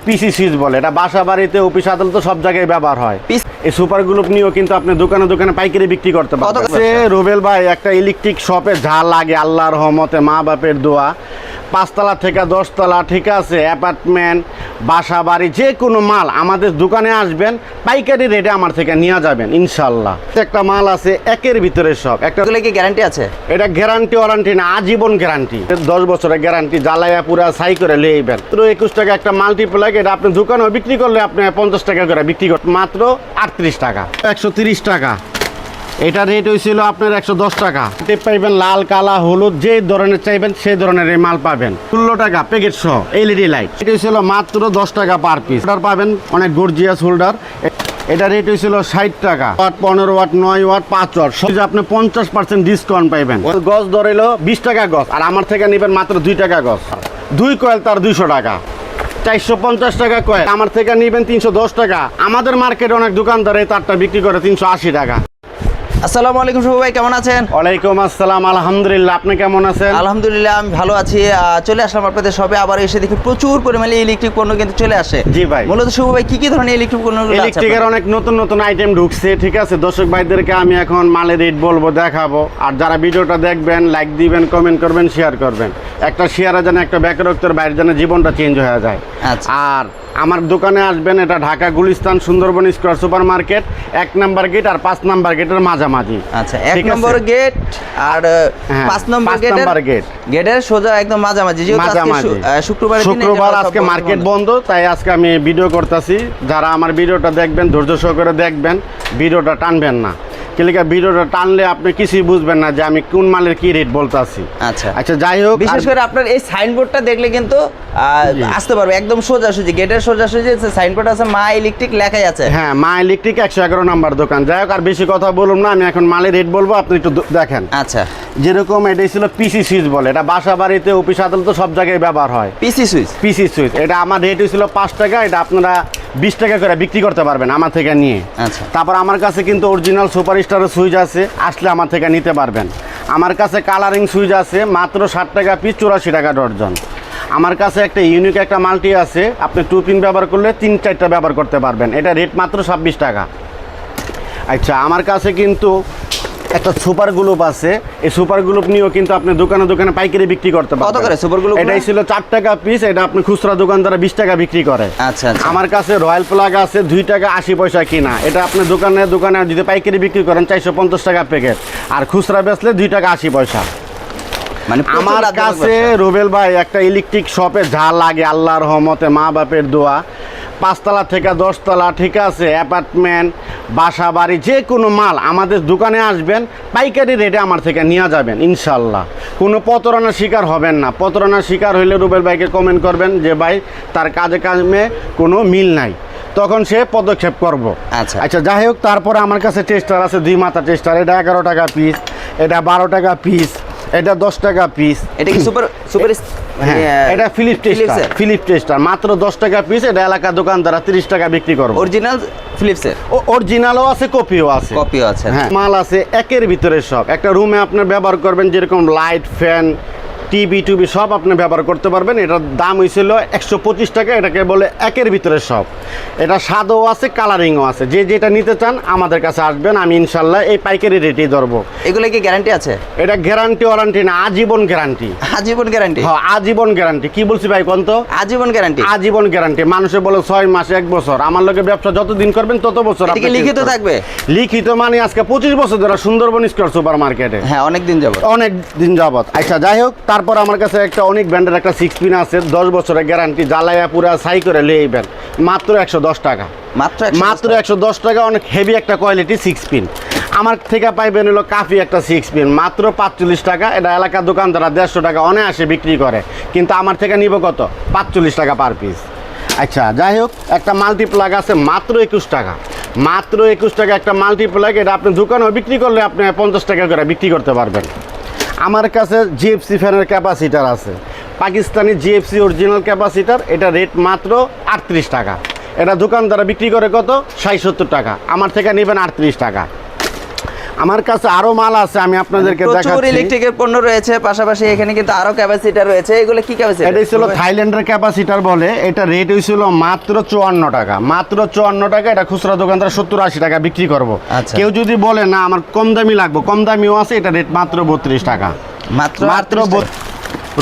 পিসি switch বলে, এটা বাসা বাড়িতে অফিস আদালত সব জায়গায় ব্যবহার হয়। এই সুপার গ্লুপ নিয়েও কিন্তু আপনি দোকানে দোকানে পাইকারি বিক্রি করতে পারবেন। রুবেল ভাই, একটা ইলেকট্রিক শপে যা লাগে আল্লাহর রহমতে, মা বাপের দোয়া, 5 তলা থেকে 10 তলা, ঠিক আছে, অ্যাপার্টমেন্ট, বাসা বাড়ি, যে কোনো মাল আমাদের দোকানে আসবেন, পাইকারি রেটে আমার থেকে নিয়ে যাবেন ইনশাল্লাহ। একটা মাল আছে একের ভিতরে সব। একটা কি গ্যারান্টি আছে? এটা গ্যারান্টি ওয়ারান্টি না, আজীবন গ্যারান্টি, 10 বছরের গ্যারান্টি। জ্বালাইয়া পুরা ছাই করে লইবেন। তো 21 টাকা একটা মাল্টিপ্লাগ, এটা আপনি দোকানেও বিক্রি করলে আপনি 50 টাকা করে বিক্রি করতে, মাত্র 38 টাকা, 130 টাকা। এটা রেট হয়েছিল আপনার 110 টাকা। টেপ পাইবেন লাল, কালা, হলুদ, যে ধরনের চাইবেন সেই ধরনের এই মাল পাবেন। 16 টাকা প্যাকেট সহ এলইডি লাইট। এটা হয়েছিল মাত্র 10 টাকা পার পিস। হোল্ডার পাবেন অনেক গর্জিয়াস হোল্ডার। এটা রেট হয়েছিল 60 টাকা। 15 ওয়াট, 9 ওয়াট, 5 ওয়াট, সব আপনি 50% ডিসকাউন্ট পাইবেন। গজ ধরেলো 20 টাকা গজ, আর আমার থেকে নেবেন মাত্র 2 টাকা গজ। 2 কয়েল তার 200 টাকা, 450 টাকা কয়েল। আমার থেকে নেবেন 310 টাকা। আমাদের মার্কেটে অনেক দোকানদার এই তারটা বিক্রি করে 380 টাকা। আসসালামু আলাইকুম শুভ ভাই, কেমন আছেন? ওয়ালাইকুম আসসালাম, আলহামদুলিল্লাহ। আপনি কেমন আছেন? আলহামদুলিল্লাহ, আমি ভালো আছি। চলে আসলাম আপনাদের শপে। আবার এসে দেখি প্রচুর পরিমাণে ইলেকট্রিক পণ্য কিন্তু চলে আসে। জি ভাই। মূলত শুভ ভাই, কি কি ধরনের ইলেকট্রিক পণ্য? ইলেকট্রিকের অনেক নতুন নতুন আইটেম ঢুকছে, ঠিক আছে। দর্শক ভাইদেরকে আমি এখন মালের রেট বলবো, দেখাবো। আর যারা ভিডিওটা দেখবেন, লাইক দিবেন, কমেন্ট করবেন, শেয়ার করবেন। একটা শেয়ারে যেন একটা ব্যাকরক্তের বাইরে যেন জীবনটা চেঞ্জ হয়ে যায়। আর আমার দোকানে আসবেন, এটা Dhaka Gulistan Sundarban square super market, 1 number gate আর 5 নাম্বার গেটের মাঝামাঝি। আচ্ছা, 1 নম্বর গেট আর 5 নম্বর গেটের সোজা একদম মাঝামাঝি। শুক্রবার আজকে মার্কেট বন্ধ, তাই আজকে আমি ভিডিও করতেছি। যারা আমার ভিডিওটা দেখবেন, ধৈর্য সহকারে দেখবেন, ভিডিওটা টানবেন না। কিলিকা ভিডিওটা টানলে আপনি কিছুই বুঝবেন না যে আমি কোন মালের কি রেট বলতেছি। আচ্ছা আচ্ছা, যাই হোক, বিশেষ করে আপনার এই সাইনবোর্ডটা দেখলে কিন্তু আসতে পারবে একদম সোজাসুজি। গেটের সোজাসুজি সাইনবোর্ড আছে, মা ইলেকট্রিক লেখাই আছে। হ্যাঁ, মা ইলেকট্রিক 111 নাম্বার দোকান। যাই হোক, আর বেশি কথা বলুন না, আমি এখন মালের রেট বলবো, আপনি একটু দেখেন। আচ্ছা, যেরকম এটা ছিল পিসি সুইচ বলে, এটা বাসা বাড়িতে অফিস আদালত সব জায়গায় ব্যবহার হয়। পিসি সুইচ, এটা আমার রেট হয়েছিল 5 টাকা। এটা আপনারা 20 টাকা করে বিক্রি করতে পারবেন আমার থেকে নিয়ে। আচ্ছা, তারপর আমার কাছে কিন্তু অরিজিনাল সুপার স্টারের সুইচ আছে, আসলে আমার থেকে নিতে পারবেন। আমার কাছে কালারিং সুইচ আছে, মাত্র 60 টাকা পিস, 84 টাকা ডর্জন। আমার কাছে একটা ইউনিক একটা মাল্টি আছে, আপনি 2 পিন ব্যবহার করলে 3-4টা ব্যবহার করতে পারবেন। এটা রেট মাত্র 26 টাকা। আচ্ছা, আমার কাছে কিন্তু একটা সুপার গ্লুপ আছে। এই সুপার গ্লুপ নিয়েও কিন্তু আপনি দোকানে দোকানে পাইকারি বিক্রি করতে পারবেন। কত করে সুপার গ্লুপ? এটাই ছিল 4 টাকা পিস। এটা আপনি খুচরা দোকানদার 20 টাকা বিক্রি করে। আচ্ছা, আমার কাছে রয়্যাল প্লাগ আছে, 2 টাকা 80 পয়সা কিনা। এটা আপনি দোকানে দোকানে যদি পাইকারি বিক্রি করেন 450 টাকা প্যাকেট, আর খুচরা বেচলে 2 টাকা 80 পয়সা। মানে আমার কাছে রুবেল ভাই, একটা ইলেকট্রিক শপে যা লাগে আল্লাহর রহমতে, মা বাপের দোয়া, 5 তলা থেকে 10 তলা, ঠিক আছে, অ্যাপার্টমেন্ট, বাসা বাড়ি, যে কোনো মাল আমাদের দোকানে আসবেন, পাইকারি রেটে আমার থেকে নিয়ে যাবেন ইনশাল্লাহ। কোনো প্রতারণার শিকার হবেন না। প্রতারণার শিকার হইলে রুবেল ভাইকে কমেন্ট করবেন যে ভাই তার কাজে কাজে কোনো মিল নাই, তখন সে পদক্ষেপ করব। আচ্ছা আচ্ছা, যাই হোক, তারপরে আমার কাছে টেস্টার আছে, 2 মাথা টেস্টার। এটা 11 টাকা পিস, এটা 12 টাকা পিস, এটা 10 টাকা পিস। এটা কি সুপার? হ্যাঁ, এটা ফিলিপ টেস্টার, মাত্র 10 টাকা পিস। এটা এলাকা দোকানদার 30 টাকা বিক্রি করবে। অরিজিনাল ফিলিপসের? অরিজিনালও আছে, কপিও আছে। হ্যাঁ, মাল আছে একের ভিতরে সব। একটা রুমে আপনার ব্যবহার করবেন, যেরকম লাইট, ফ্যান, টিভি সব আপনি ব্যবহার করতে পারবেন। এটার দাম হয়েছিল 125 টাকা। এটাকে বলে একের ভিতরে সব। এটা সাদও আছে, কালারিংও আছে। যে যেটা নিতে চান আমাদের কাছে আসবেন, আমি ইনশাল্লাহ এই পাইকারি রেটেই ধরবো। এগুলো কি গ্যারান্টি আছে? এটা গ্যারান্টি ওয়ারান্টি না, আজীবন গ্যারান্টি। আজীবন গ্যারান্টি? হ্যাঁ, আজীবন গ্যারান্টি। কি বলছি ভাই কোন তো? আজীবন গ্যারান্টি। আজীবন গ্যারান্টি। মানুষে বলে 6 মাস, 1 বছর। আমার লোকে ব্যবসা যতদিন করবেন তত বছর। এটা কি লিখিত থাকবে? লিখিত মানে আজকে 25 বছর ধরে সুন্দরবন স্কয়ার সুপার মার্কেটে। হ্যাঁ, অনেক দিন যাবত। আচ্ছা, যাই হোক, তারপর আমার কাছে একটা অনেক ব্র্যান্ডের একটা 6 পিন আছে, 10 বছরের গ্যারান্টি। জ্বালাইয়া পুরা ছাই করে লইবেন, মাত্র 110 টাকা। মাত্র 110 টাকা। অনেক হেভি একটা কোয়ালিটি 6 পিন। আমার থেকে পাইবেন হলো কাফি একটা 6 পিন, মাত্র 45 টাকা। এটা এলাকার দোকানদাররা 150 টাকা অনায়াসে বিক্রি করে, কিন্তু আমার থেকে নিব কত? 45 টাকা পার পিস। আচ্ছা, যাই হোক, একটা মাল্টিপ্লাগ আছে, মাত্র 21 টাকা। মাত্র 21 টাকা একটা মাল্টিপ্লাগ। এটা আপনি দোকানেও বিক্রি করলে আপনি 50 টাকা করে বিক্রি করতে পারবেন। আমার কাছে জিএফসি ফ্যানের ক্যাপাসিটার আছে, পাকিস্তানি জিএফসি অরিজিনাল ক্যাপাসিটার। এটা রেট মাত্র 38 টাকা। এটা দোকানদারা বিক্রি করে কত? 60-70 টাকা। আমার থেকে নেবেন 38 টাকা। আমার কাছে আরো মাল আছে, আমি আপনাদেরকে প্রচুর দেখাচ্ছি। ইলেকট্রিকের পণ্য রয়েছে, পাশাপাশি এখানে কিন্তু আরো ক্যাপাসিটার রয়েছে। এগুলো কি ক্যাপাসিটার? এটা ছিল থাইল্যান্ডের ক্যাপাসিটার বলে, এটা রেট হয়েছিল মাত্র 54 টাকা, মাত্র 54 টাকা। এটা খুচরা দোকানদার 70-80 টাকা বিক্রি করবো। আচ্ছা। কেউ যদি বলে না আমার কম দামি লাগবে, কম দামিও আছে, এটা রেট মাত্র 32 টাকা। মাত্র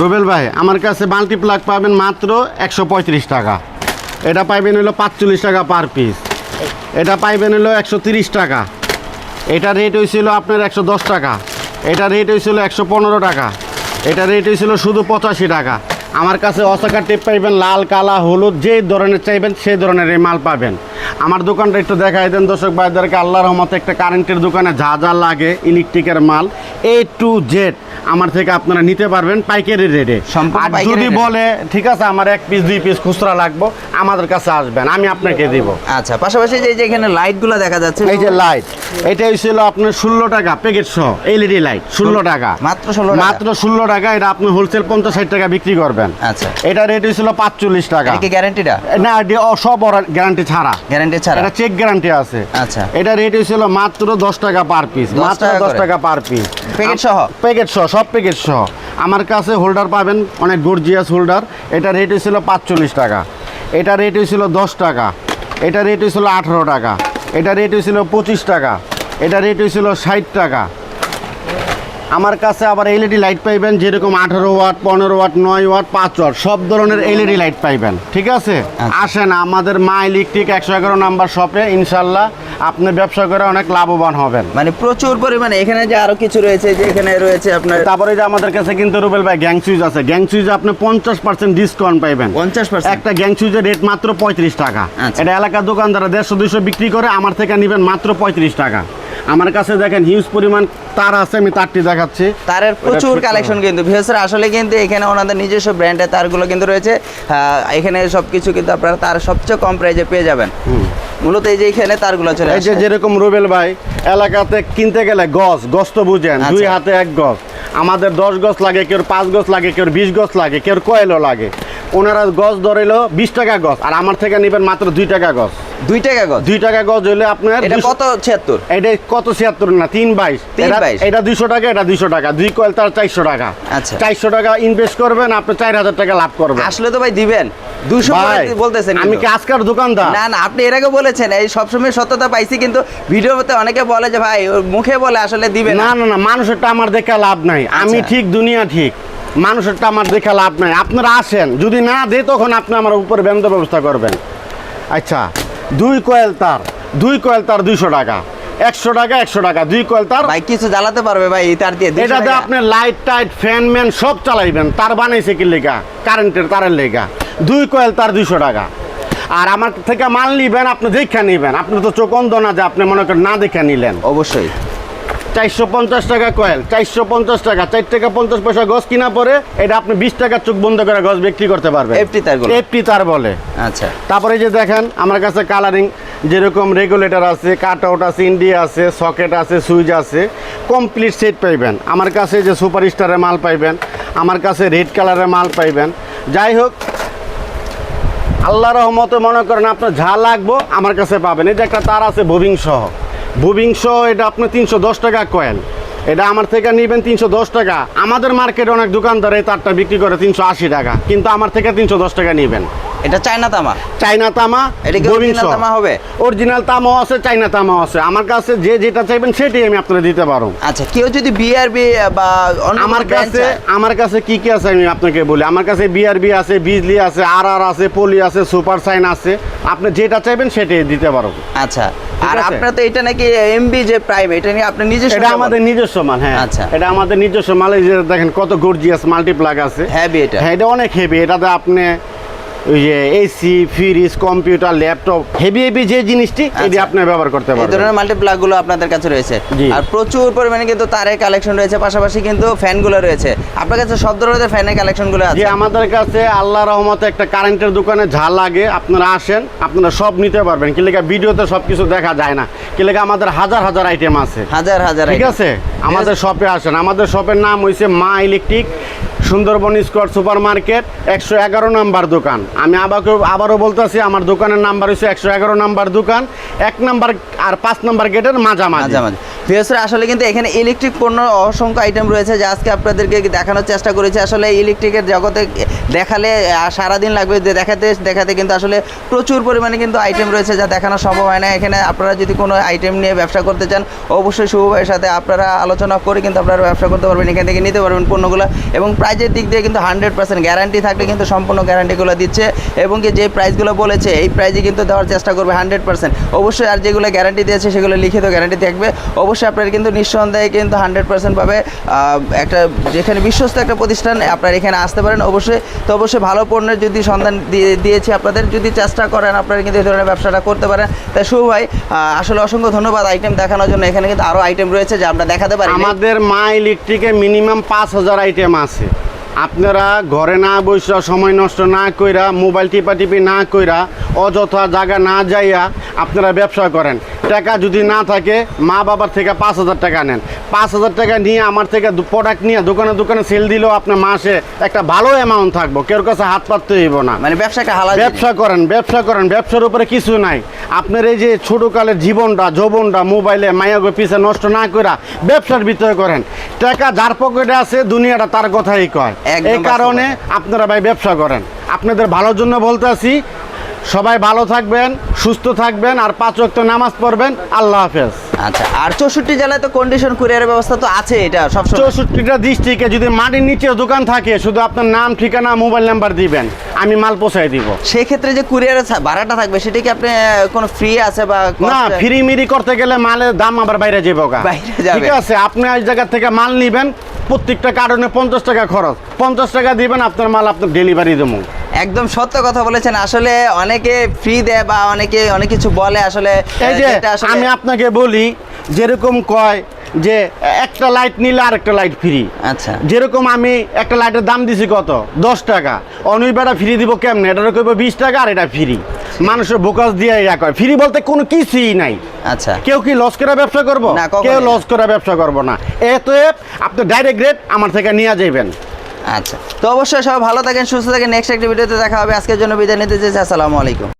রুবেল ভাই আমার কাছে মাল্টিপ্লাগ পাবেন মাত্র 135 টাকা। এটা পাইবেন হলো 45 টাকা পার পিস। এটা পাইবেন হলো 130 টাকা। এটা রেট হয়েছিল আপনার 110 টাকা। এটা রেট হয়েছিল 115 টাকা। এটা রেট হয়েছিল শুধু 85 টাকা। আমার কাছে অসাকা টেপ পাইবেন, লাল কালা হলুদ যে ধরনের চাইবেন সেই ধরনের এই মাল পাবেন। আমার দোকানটা একটু দেখাই দেন দর্শক ভাইদেরকে। আল্লাহর রহমতে একটা কারেন্টের দোকানে যা যা লাগে ইলেকট্রিকের মাল A to Z আমার থেকে আপনারা নিতে পারবেন পাইকারি রেটে। আর যদি বলে ঠিক আছে আমার 1 পিস 2 পিস খুচরা লাগবে, আমাদের কাছে আসবেন, আমি আপনাকে দিব। আচ্ছা, পাশাপাশি যে এখানে লাইটগুলো দেখা যাচ্ছে, এই যে লাইট, এটা হইছিল আপনার 16 টাকা প্যাকেট সহ এলইডি লাইট, 16 টাকা, মাত্র 16 টাকা, মাত্র 16 টাকা। এটা আপনি হোলসেল 50-60 টাকা বিক্রি করবেন। আচ্ছা, এটা রেট হইছিল 45 টাকা। এটা কি গ্যারান্টিটা? না, সব গ্যারান্টি ছাড়া, গ্যারান্টি ছাড়া, এটা চেক গ্যারান্টি আছে। আচ্ছা, এটা রেট হইছিল মাত্র 10 টাকা পার পিস, মাত্র 10 টাকা পার পিস, প্যাকেট সহ, প্যাকেট সহ, সব প্যাকেট সহ। আমার কাছে হোল্ডার পাবেন অনেক গর্জিয়াস হোল্ডার। এটা রেট হয়েছিল 45 টাকা। এটা রেট হয়েছিল 10 টাকা। এটা রেট হয়েছিল 18 টাকা। এটা রেট হয়েছিল 25 টাকা। এটা রেট হয়েছিল 60 টাকা। আমার কাছে আবার এলইডি লাইট পাইবেন, যেরকম 18 ওয়াট, 15 ওয়াট, 9 ওয়াট, 5 ওয়াট, সব ধরনের এলইডি লাইট পাইবেন। ঠিক আছে, আসেন আমাদের মা ইলেকট্রিক 111 নাম্বার শপে, ইনশাল্লাহ আপনি ব্যবসা করে অনেক লাভবান হবেন। মানে প্রচুর পরিমাণে। এখানে যে আরো কিছু রয়েছে, যে এখানে রয়েছে আপনার, তারপরে যে আমাদের কাছে কিন্তু রুবেল ভাই গ্যাং সুইচ আছে। গ্যাং সুইচে আপনি 50% ডিসকাউন্ট পাইবেন। 50%? একটা গ্যাং সুইচের রেট মাত্র 35 টাকা। আচ্ছা। এটা এলাকার দোকানদার 150-200 বিক্রি করে, আমার থেকে নেবেন মাত্র 35 টাকা। আমার কাছে দেখেন হিউজ পরিমাণ তার আছে, আমি তারটি দেখাচ্ছি। তারের প্রচুর কালেকশন কিন্তু ভিউয়ার্স, আসলে কিন্তু এখানে ওনাদের নিজস্ব ব্র্যান্ডের তারগুলো কিন্তু রয়েছে। এখানে সবকিছু কিন্তু আপনারা তার সবচেয়ে কম প্রাইসে পেয়ে যাবেন। মূলত এই যে এখানে তারগুলো চলে এই যে যেরকম রুবেল ভাই এলাকাতে কিনতে গেলে গজ তো বুঝেন, 2 হাতে 1 গজ। আমাদের 10 গজ লাগে, কেউ 5 গজ লাগে, কেউ 20 গজ লাগে, কেউ কয়েলও লাগে। ওনারা গজ ধরেলো 20 টাকা গজ, আর আমার থেকে নেবেন মাত্র 2 টাকা গজ। 2 টাকা গজ? 2 টাকা গজ হইলে আপনার এটা কত? 76? এটা কত 76 না, 322। এটা 200 টাকা, এটা 200 টাকা। 2 কয়েল তার 400 টাকা। আচ্ছা, 400 টাকা ইনভেস্ট করবেন, আপনি 4000 টাকা লাভ করবেন। আসলে তো ভাই দিবেন 200 বলতেছেন। আমি কি আজকার দোকানদার? না না, আপনি এর আগে বলেছেন, এই সবসময় সত্যতা পাইছি, কিন্তু ভিডিওতে অনেকে বলে যে ভাই মুখে বলে, আসলে দিবেন না। না না, মানুষেরটা আমার দেখা লাভ নাই। আমি ঠিক, দুনিয়া ঠিক, মানুষেরটা আমার দেখা লাভ নাই। আপনারা আসেন, যদি না দেয় তখন আপনি আমার উপরে বেন্দ ব্যবস্থা করবেন। আচ্ছা, 2 কয়েল তার 200 টাকা, 100 টাকা, 100 টাকা, 2 কয়েল তার। ভাই কিছু জ্বালাতে পারবে ভাই এই তার দিয়ে? এটাতে আপনি লাইট টাইট ফ্যান ম্যান সব চালাইবেন। তার বানাইছে কি লেগা? কারেন্টের তারের লেগা। 2 কয়েল তার 200 টাকা। আর আমার থেকে মাল নিবেন, আপনি দেখে নিবেন। আপনি তো চোখ অন্ধ না যে আপনি মনে করেন না দেখে নিলেন। অবশ্যই। 450 টাকা কয়েল, 450 টাকা, 4 টাকা 50 পয়সা গজ কিনা পরে এটা আপনি 20 টাকা চোখ বন্ধ করে গজ বিক্রি করতে পারবেন। এফটি তার বলে। আচ্ছা, তারপরে যে দেখেন আমার কাছে কালারিং, যেরকম রেগুলেটর আছে, কাট আউট আছে, ইন্ডিয়া আছে, সকেট আছে, সুইচ আছে, কমপ্লিট সেট পাইবেন। আমার কাছে যে সুপার স্টারের মাল পাইবেন, আমার কাছে রেড কালারের মাল পাইবেন। যাই হোক, আল্লাহর রহমতে মনে করেন আপনার যা লাগবো আমার কাছে পাবেন। এটা একটা তার আছে বুবিং সহ, এটা আপনি 310 টাকা কয়েল। এটা আমার থেকে নেবেন 310 টাকা। আমাদের মার্কেটে অনেক দোকানদার এই তারটা বিক্রি করে 380 টাকা, কিন্তু আমার থেকে 310 টাকা নেবেন। এটা চায়না তামা? চায়না তামা। এটা কি অরিজিনাল তামা হবে? অরিজিনাল তামাও আছে, চায়না তামাও আছে। আমার কাছে যে যেটা চাইবেন সেটাই আমি আপনাদের দিতে পারবো। আচ্ছা, কেউ যদি বিআরবি বা আমার কাছে কি কি আছে আমি আপনাকে বলি। আমার কাছে বিআরবি আছে, বিজলি আছে, আরআর আছে, পলি আছে, সুপার সাইন আছে। আপনি যেটা চাইবেন সেটাই দিতে পারবো। আচ্ছা, আর আপনার তো এটা নাকি এমবি যে প্রাইম, এটা নিয়ে আপনি নিজস্ব? এটা আমাদের নিজস্ব মাল। হ্যাঁ, আচ্ছা, এটা আমাদের নিজস্ব মাল। এই যে দেখেন কত গর্জিয়াস মাল্টিপ্লাগ আছে। হেভি এটা? হ্যাঁ, এটা অনেক হেভি। এটাতে আপনি ওই যে AC, fridge, computer, laptop, heavy যে জিনিসটি এটি আপনি ব্যবহার করতে পারবেন। এই ধরনের মাল্টিপ্লাগ গুলো আপনাদের কাছে রয়েছে। আর প্রচুর পরিমাণে কিন্তু তারের কালেকশন রয়েছে, পাশাপাশি কিন্তু ফ্যানগুলো রয়েছে। আপনার কাছে সব ধরনের ফ্যানের কালেকশনগুলো আছে? আমাদের কাছে আল্লাহর রহমতে একটা কারেন্টের দোকানে যা লাগে আপনারা আসেন, আপনারা সব নিতে পারবেন। কি লেখা ভিডিওতে সবকিছু দেখা যায় না, কি লেখা আমাদের হাজার হাজার আইটেম আছে, হাজার। ঠিক আছে, আমাদের শপে আসেন। আমাদের শপের নাম হইছে মা electric, Sundarban square super market, 111 number দোকান। আমি আবারও বলতেছি, আমার দোকানের নাম্বার হচ্ছে 111 নাম্বার দোকান। 1 নাম্বার আর 5 নম্বর গেটের মাঝামাঝি। মাঝামাঝি ভিউয়ার্স আসলে কিন্তু এখানে ইলেকট্রিক পণ্য অসংখ্য আইটেম রয়েছে, যা আজকে আপনাদেরকে দেখানোর চেষ্টা করেছি। আসলে ইলেকট্রিকের জগতে দেখালে সারাদিন লাগবে, দেখাতে দেখাতে কিন্তু আসলে প্রচুর পরিমাণে কিন্তু আইটেম রয়েছে যা দেখানো সম্ভব হয় না। এখানে আপনারা যদি কোনো আইটেম নিয়ে ব্যবসা করতে চান, অবশ্যই শুভ ভাইয়ের সাথে আপনারা আলোচনা করে কিন্তু আপনারা ব্যবসা করতে পারবেন, এখান থেকে নিতে পারবেন পণ্যগুলো। এবং প্রাইজের দিক দিয়ে কিন্তু 100% গ্যারান্টি থাকলে কিন্তু সম্পূর্ণ গ্যারান্টিগুলো দিচ্ছে, এবং কি যে প্রাইসগুলো বলেছে এই প্রাইজে কিন্তু দেওয়ার চেষ্টা করবে 100% অবশ্যই। আর যেগুলো গ্যারান্টি দিয়েছে সেগুলো লিখিত গ্যারান্টি থাকবে। অবশ্যই আপনারা কিন্তু নিঃসন্দেহে কিন্তু 100% পাবে একটা যেখানে বিশ্বস্ত একটা প্রতিষ্ঠান, আপনারা এখানে আসতে পারেন অবশ্যই। তো অবশ্যই ভালো পণ্যের যদি সন্ধান দিয়েছি আপনাদের, যদি চেষ্টা করেন আপনারা কিন্তু এই ধরনের ব্যবসাটা করতে পারেন। তাই শুভ ভাই আসলে অসংখ্য ধন্যবাদ আইটেম দেখানোর জন্য। এখানে কিন্তু আরও আইটেম রয়েছে যা আমরা দেখাতে পারি। আমাদের মা ইলেকট্রিকে মিনিমাম 5000 আইটেম আছে। আপনারা ঘরে না বসে সময় নষ্ট না কইরা, মোবাইল টিপি না কইরা, অযথা জায়গা না যাইয়া আপনারা ব্যবসা করেন। টাকা যদি না থাকে মা বাবার থেকে 5000 টাকা নেন, 5000 টাকা নিয়ে আমার থেকে প্রোডাক্ট নিয়ে দোকানে দোকানে সেল দিলেও আপনার মাসে একটা ভালো অ্যামাউন্ট থাকবো, কেউ কাছে হাত পাততে হইব না। মানে ব্যবসাটা হালাল, ব্যবসা করেন, ব্যবসা করেন, ব্যবসার উপরে কিছু নাই। আপনার এই যে ছোটকালের জীবনটা যৌবনটা মোবাইলে মায়াগো পিছে নষ্ট না কইরা ব্যবসার ভিতরে করেন। টাকা যার পকেটে আছে দুনিয়াটা তার কথাই কয়। এই কারণে আপনারা ভাই ব্যবসা করেন। আপনাদের ভালোর জন্য বলতে আছি, সবাই ভালো থাকবেন, সুস্থ থাকবেন, আর 5 ওয়াক্ত নামাজ পড়বেন। আল্লাহ হাফেজ। আচ্ছা, আর 64 জেলায় তো কন্ডিশন কুরিয়ারের ব্যবস্থা তো আছে, এটা সবসময় 64টা ডিস্ট্রিক্টে যদি মাটির নিচে দোকান থাকে, শুধু আপনার নাম ঠিকানা মোবাইল নাম্বার দিবেন, আমি মাল পৌঁছাই দিব। সেই ক্ষেত্রে যে কুরিয়ারের ভাড়াটা থাকবে সেটা কি আপনি কোনো ফ্রি আছে বা না? ফ্রি মিরি করতে গেলে মালের দাম আবার বাইরে যাবে, ঠিক আছে? আপনি ওই জায়গা থেকে মাল নিবেন, প্রত্যেকটা কারণে 50 টাকা খরচ, 50 টাকা দিবেন, আপনার মাল আপনার ডেলিভারি দেবো। একদম সত্য কথা বলেছেন। আসলে অনেকে ফ্রি দেয় বা অনেকে অনেক কিছু বলে। আসলে এই যে আমি আপনাকে বলি, যেরকম কয় যে একটা লাইট নিলে আরেকটা লাইট ফ্রি। আচ্ছা, যেরকম আমি একটা লাইটের দাম দিছি কত, 10 টাকা, অনুইবাটা ফ্রি দিব কেমনে? এটা কইব 20 টাকা আর এটা ফ্রি। মানুষের বোকাস দিয়ে ইয়া কয়, ফ্রি বলতে কোনো কিছুই নাই। আচ্ছা, কেউ কি লস করে ব্যবসা করবো? না, কেউ লস করে ব্যবসা করবো না। এতএব আপনি ডাইরেক্ট রেট আমার থেকে নিয়ে যাবেন। আচ্ছা, তো অবশ্যই সবাই ভালো থাকেন, সুস্থ থাকেন। নেক্সট একটা ভিডিওতে দেখা হবে। আজকের জন্য বিদায় নিতে চাইছি। আসসালামু আলাইকুম।